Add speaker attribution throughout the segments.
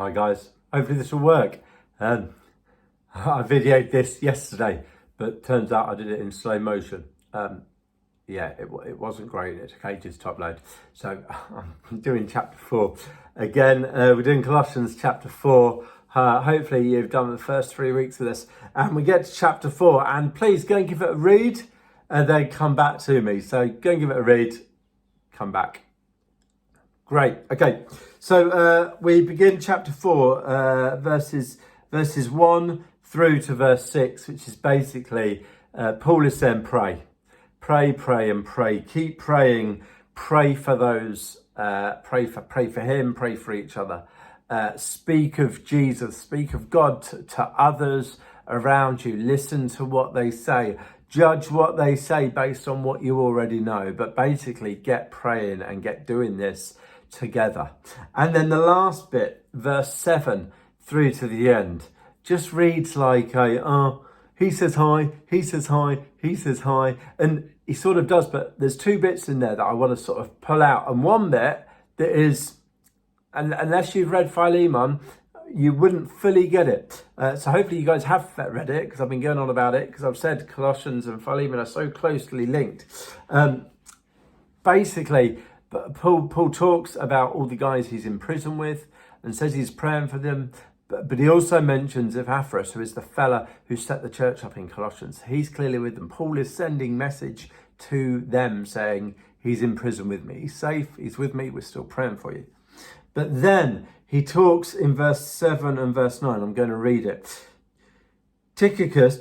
Speaker 1: Hi guys, hopefully this will work. I videoed this yesterday, but turns out I did it in slow motion. Yeah, it wasn't great. It took ages to upload. So I'm doing chapter 4. Again, we're doing Colossians chapter 4. Hopefully you've done the first 3 weeks of this. And we get to chapter 4. And please go and give it a read and then come back to me. So go and give it a read, come back. Great. Okay. So we begin chapter 4, verses 1 through to verse 6, which is basically Paul is saying pray, and pray. Keep praying. Pray for those. Pray for him. Pray for each other. Speak of Jesus. Speak of God to others around you. Listen to what they say. Judge what they say based on what you already know. But basically, get praying and get doing this together. And then the last bit, verse 7 through to the end, just reads like he says hi, he says hi, he says hi. And he sort of does, but there's 2 bits in there that I want to sort of pull out. And one bit that is, and unless you've read Philemon, you wouldn't fully get it. So hopefully you guys have read it, because I've been going on about it, because I've said Colossians and Philemon are so closely linked. Basically, Paul talks about all the guys he's in prison with and says he's praying for them. But he also mentions Epaphras, who is the fella who set the church up in Colossians. He's clearly with them. Paul is sending message to them saying he's in prison with me. He's safe. He's with me. We're still praying for you. But then he talks in verse 7 and verse 9. I'm going to read it. Tychicus,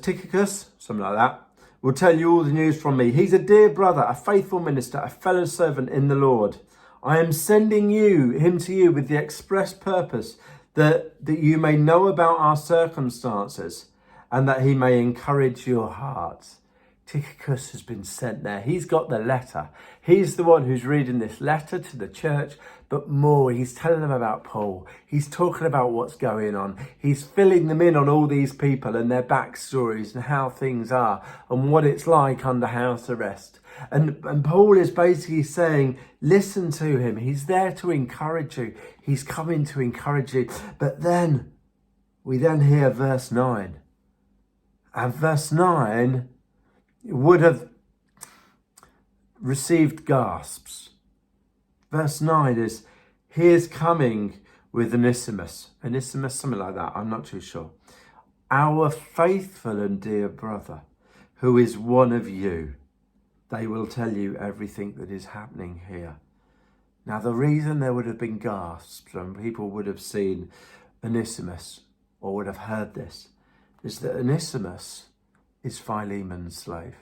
Speaker 1: something like that, will tell you all the news from me. He's a dear brother, a faithful minister, a fellow servant in the Lord. I am sending him to you with the express purpose that you may know about our circumstances and that he may encourage your hearts. Tychicus has been sent there. He's got the letter. He's the one who's reading this letter to the church, but more, he's telling them about Paul. He's talking about what's going on. He's filling them in on all these people and their backstories and how things are and what it's like under house arrest. And Paul is basically saying, listen to him. He's there to encourage you. He's coming to encourage you. But then we then hear verse 9. And verse 9 would have received gasps. Verse 9 is, he is coming with Onesimus, something like that, I'm not too sure. Our faithful and dear brother, who is one of you. They will tell you everything that is happening here. Now, the reason there would have been gasps and people would have seen Onesimus or would have heard this is that Onesimus is Philemon's slave.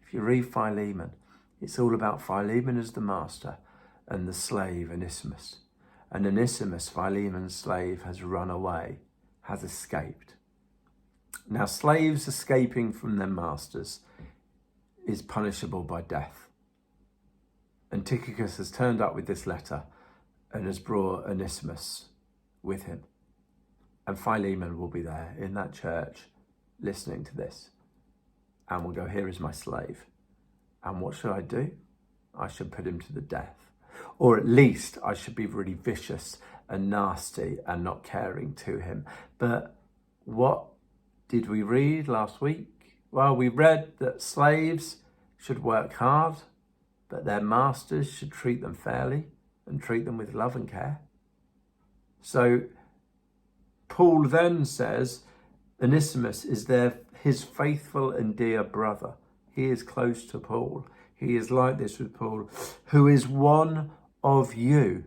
Speaker 1: If you read Philemon, it's all about Philemon as the master and the slave Onesimus. And Onesimus, Philemon's slave, has run away, has escaped. Now, slaves escaping from their masters is punishable by death. And Tychicus has turned up with this letter and has brought Onesimus with him. And Philemon will be there in that church listening to this. And will go, here is my slave. And what should I do? I should put him to the death. Or at least I should be really vicious and nasty and not caring to him. But what did we read last week? Well, we read that slaves should work hard, but their masters should treat them fairly and treat them with love and care. So Paul then says Onesimus is his faithful and dear brother. He is close to Paul. He is like this with Paul, who is one of you,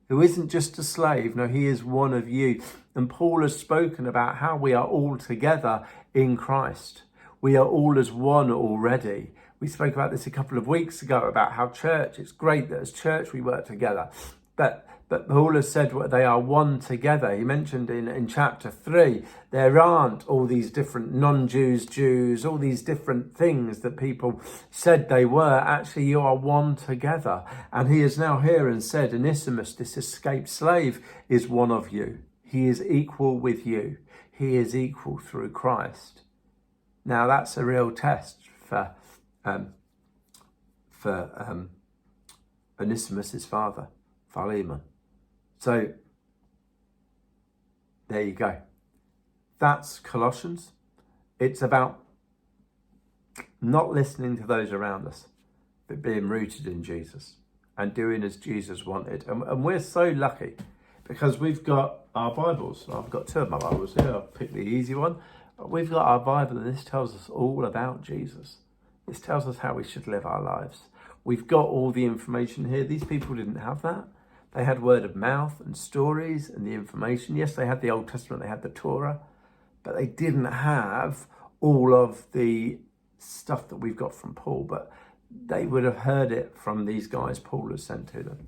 Speaker 1: who isn't just a slave. No, he is one of you. And Paul has spoken about how we are all together in Christ. We are all as one already. We spoke about this a couple of weeks ago about how it's great that as church we work together. But Paul has said they are one together. He mentioned in chapter 3, there aren't all these different non-Jews, Jews, all these different things that people said they were. Actually, you are one together. And he is now here and said, Onesimus, this escaped slave, is one of you. He is equal with you. He is equal through Christ. Now, that's a real test for Onesimus' father, Philemon. So There you go. That's Colossians. It's about not listening to those around us, but being rooted in Jesus and doing as Jesus wanted. And we're so lucky because we've got our Bibles. I've got two of my Bibles here. I'll pick the easy one. We've got our Bible, and this tells us all about Jesus. This tells us how we should live our lives. We've got all the information here. These people didn't have that. They had word of mouth and stories and the information. Yes, they had the Old Testament, they had the Torah, but they didn't have all of the stuff that we've got from Paul, but they would have heard it from these guys Paul has sent to them.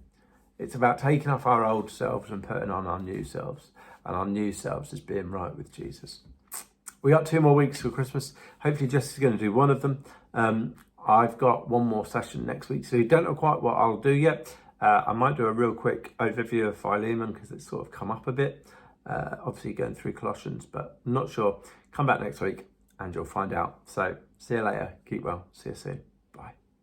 Speaker 1: It's about taking off our old selves and putting on our new selves, and our new selves is being right with Jesus. We got 2 more weeks for Christmas. Hopefully Jess is going to do one of them. I've got one more session next week, so you don't know quite what I'll do yet. I might do a real quick overview of Philemon because it's sort of come up a bit. Obviously going through Colossians, but I'm not sure. Come back next week and you'll find out. So see you later. Keep well. See you soon.